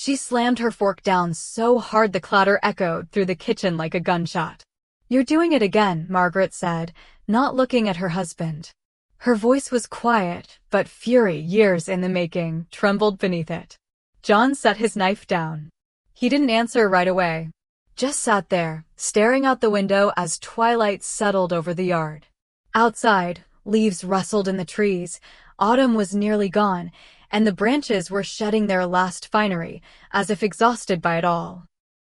She slammed her fork down so hard the clatter echoed through the kitchen like a gunshot. "You're doing it again," Margaret said, not looking at her husband. Her voice was quiet, but fury, years in the making, trembled beneath it. John set his knife down. He didn't answer right away. Just sat there, staring out the window as twilight settled over the yard. Outside, leaves rustled in the trees, autumn was nearly gone, and the branches were shedding their last finery, as if exhausted by it all.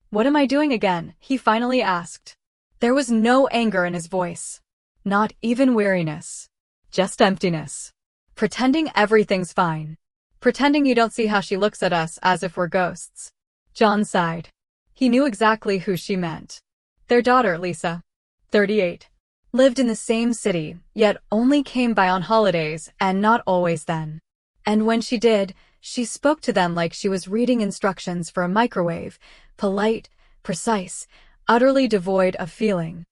"What am I doing again?" he finally asked. There was no anger in his voice. Not even weariness. Just emptiness. "Pretending everything's fine. Pretending you don't see how she looks at us as if we're ghosts." John sighed. He knew exactly who she meant. Their daughter, Lisa, 38, lived in the same city, yet only came by on holidays, and not always then. And when she did, she spoke to them like she was reading instructions for a microwave, polite, precise, utterly devoid of feeling.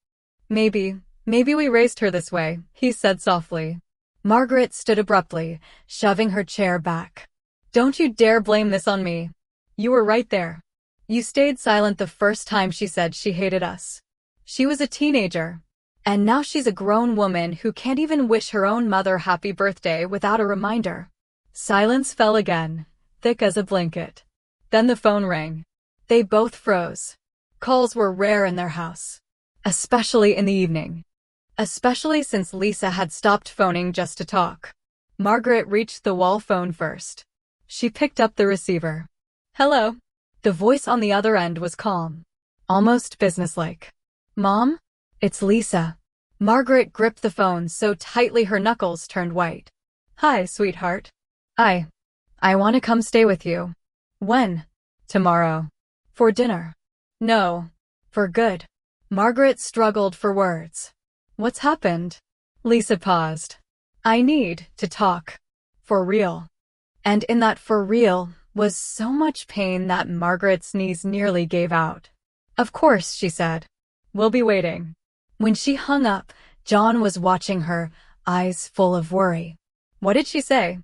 Maybe we raised her this way," he said softly. Margaret stood abruptly, shoving her chair back. "Don't you dare blame this on me. You were right there. You stayed silent the first time she said she hated us. She was a teenager. And now she's a grown woman who can't even wish her own mother happy birthday without a reminder." Silence fell again, thick as a blanket. Then the phone rang. They both froze. Calls were rare in their house. Especially in the evening. Especially since Lisa had stopped phoning just to talk. Margaret reached the wall phone first. She picked up the receiver. "Hello." The voice on the other end was calm. Almost businesslike. "Mom? It's Lisa." Margaret gripped the phone so tightly her knuckles turned white. "Hi, sweetheart. I want to come stay with you." "When?" "Tomorrow." "For dinner?" "No. For good." Margaret struggled for words. "What's happened?" Lisa paused. "I need to talk. For real." And in that "for real" was so much pain that Margaret's knees nearly gave out. "Of course," she said. "We'll be waiting." When she hung up, John was watching her, eyes full of worry. "What did she say?"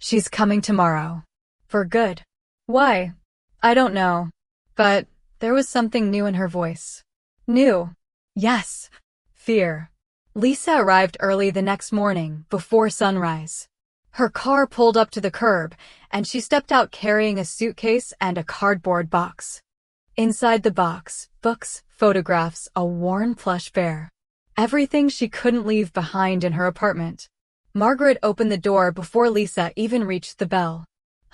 "She's coming tomorrow. For good." "Why?" "I don't know." But there was something new in her voice. New. Yes. Fear. Lisa arrived early the next morning, before sunrise. Her car pulled up to the curb, and she stepped out carrying a suitcase and a cardboard box. Inside the box, books, photographs, a worn plush bear. Everything she couldn't leave behind in her apartment. Margaret opened the door before Lisa even reached the bell.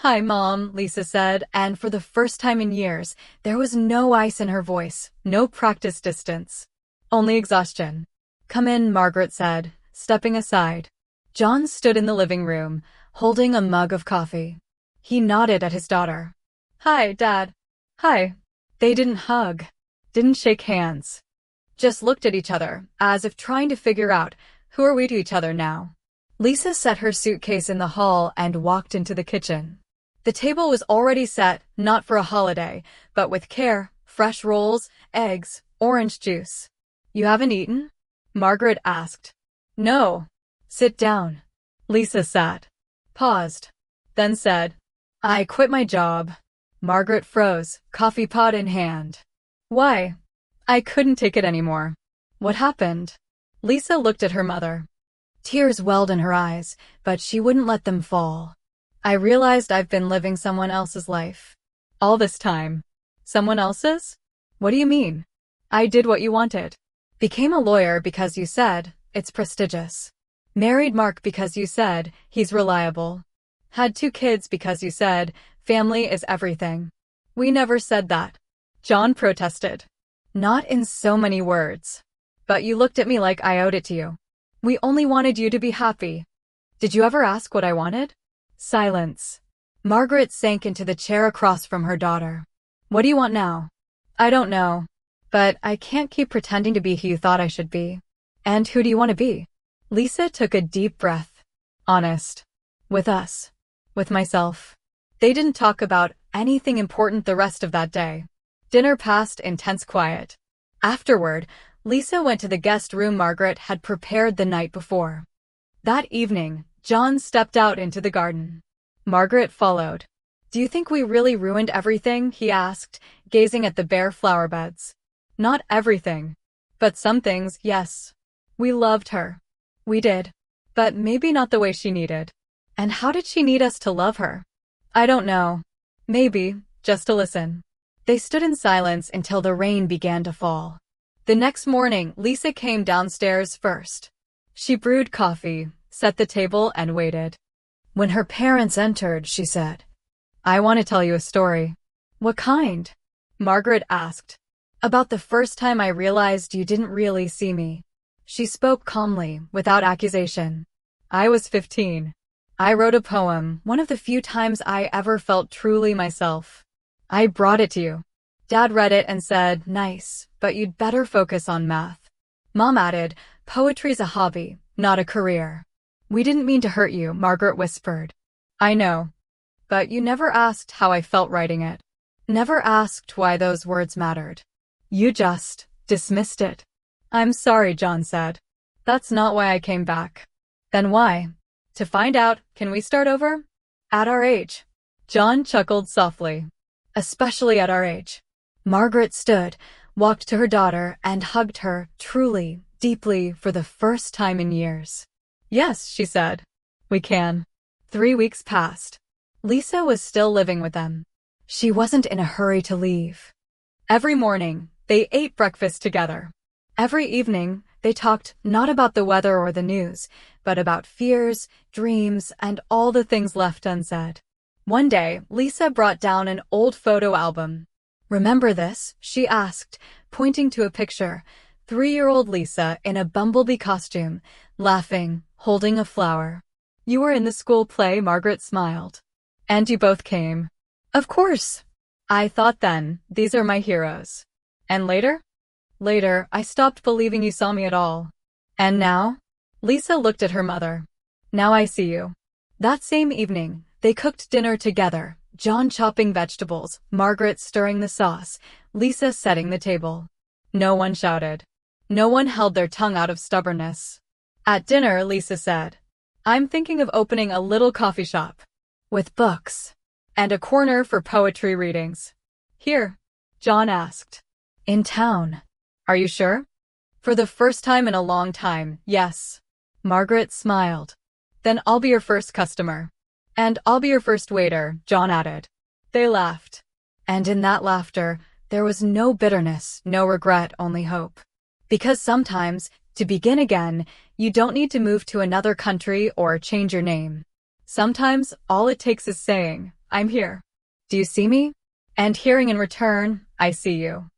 "Hi, Mom," Lisa said, and for the first time in years, there was no ice in her voice, no practice distance. Only exhaustion. "Come in," Margaret said, stepping aside. John stood in the living room, holding a mug of coffee. He nodded at his daughter. "Hi, Dad." "Hi." They didn't hug, didn't shake hands. Just looked at each other, as if trying to figure out, who are we to each other now? Lisa set her suitcase in the hall and walked into the kitchen. The table was already set, not for a holiday, but with care, fresh rolls, eggs, orange juice. "You haven't eaten?" Margaret asked. "No." "Sit down." Lisa sat. Paused. Then said, "I quit my job." Margaret froze, coffee pot in hand. "Why?" "I couldn't take it anymore." "What happened?" Lisa looked at her mother. Tears welled in her eyes, but she wouldn't let them fall. "I realized I've been living someone else's life. All this time." "Someone else's? What do you mean?" "I did what you wanted. Became a lawyer because you said, it's prestigious. Married Mark because you said, he's reliable. Had 2 kids because you said, family is everything. We never said that." John protested. "Not in so many words. But you looked at me like I owed it to you. We only wanted you to be happy. Did you ever ask what I wanted?" Silence. Margaret sank into the chair across from her daughter. "What do you want now?" "I don't know. But I can't keep pretending to be who you thought I should be." "And who do you want to be?" Lisa took a deep breath. "Honest. With us. With myself." They didn't talk about anything important the rest of that day. Dinner passed in tense quiet. Afterward, Lisa went to the guest room Margaret had prepared the night before. That evening, John stepped out into the garden. Margaret followed. Do you think we really ruined everything? He asked, gazing at the bare flower beds. Not everything. But some things, yes. We loved her. We did. But maybe not the way she needed. And how did she need us to love her? I don't know. Maybe, just to listen. They stood in silence until the rain began to fall. The next morning, Lisa came downstairs first. She brewed coffee, set the table, and waited. When her parents entered, she said, "I want to tell you a story." "What kind?" Margaret asked. "About the first time I realized you didn't really see me." She spoke calmly, without accusation. "I was 15. I wrote a poem, one of the few times I ever felt truly myself. I brought it to you. Dad read it and said, 'Nice, but you'd better focus on math.' Mom added, 'Poetry's a hobby, not a career.' We didn't mean to hurt you," Margaret whispered. "I know. But you never asked how I felt writing it. Never asked why those words mattered. You just dismissed it." "I'm sorry," John said. "That's not why I came back." "Then why?" "To find out, can we start over? At our age." John chuckled softly. "Especially at our age." Margaret stood, walked to her daughter, and hugged her, truly, deeply, for the first time in years. "Yes," she said. "We can." 3 weeks passed. Lisa was still living with them. She wasn't in a hurry to leave. Every morning, they ate breakfast together. Every evening, they talked not about the weather or the news, but about fears, dreams, and all the things left unsaid. One day, Lisa brought down an old photo album. "Remember this?" she asked, pointing to a picture. 3-year-old Lisa in a bumblebee costume, laughing, holding a flower. "You were in the school play," Margaret smiled. "And you both came." "Of course." "I thought then, these are my heroes." "And later?" "Later, I stopped believing you saw me at all." "And now?" Lisa looked at her mother. "Now I see you." That same evening, they cooked dinner together, John chopping vegetables, Margaret stirring the sauce, Lisa setting the table. No one shouted. No one held their tongue out of stubbornness. At dinner, Lisa said, "I'm thinking of opening a little coffee shop. With books. And a corner for poetry readings." "Here?" John asked. "In town." "Are you sure?" "For the first time in a long time, yes." Margaret smiled. "Then I'll be your first customer." "And I'll be your first waiter," John added. They laughed. And in that laughter, there was no bitterness, no regret, only hope. Because sometimes, to begin again, you don't need to move to another country or change your name. Sometimes, all it takes is saying, "I'm here. Do you see me?" And hearing in return, "I see you."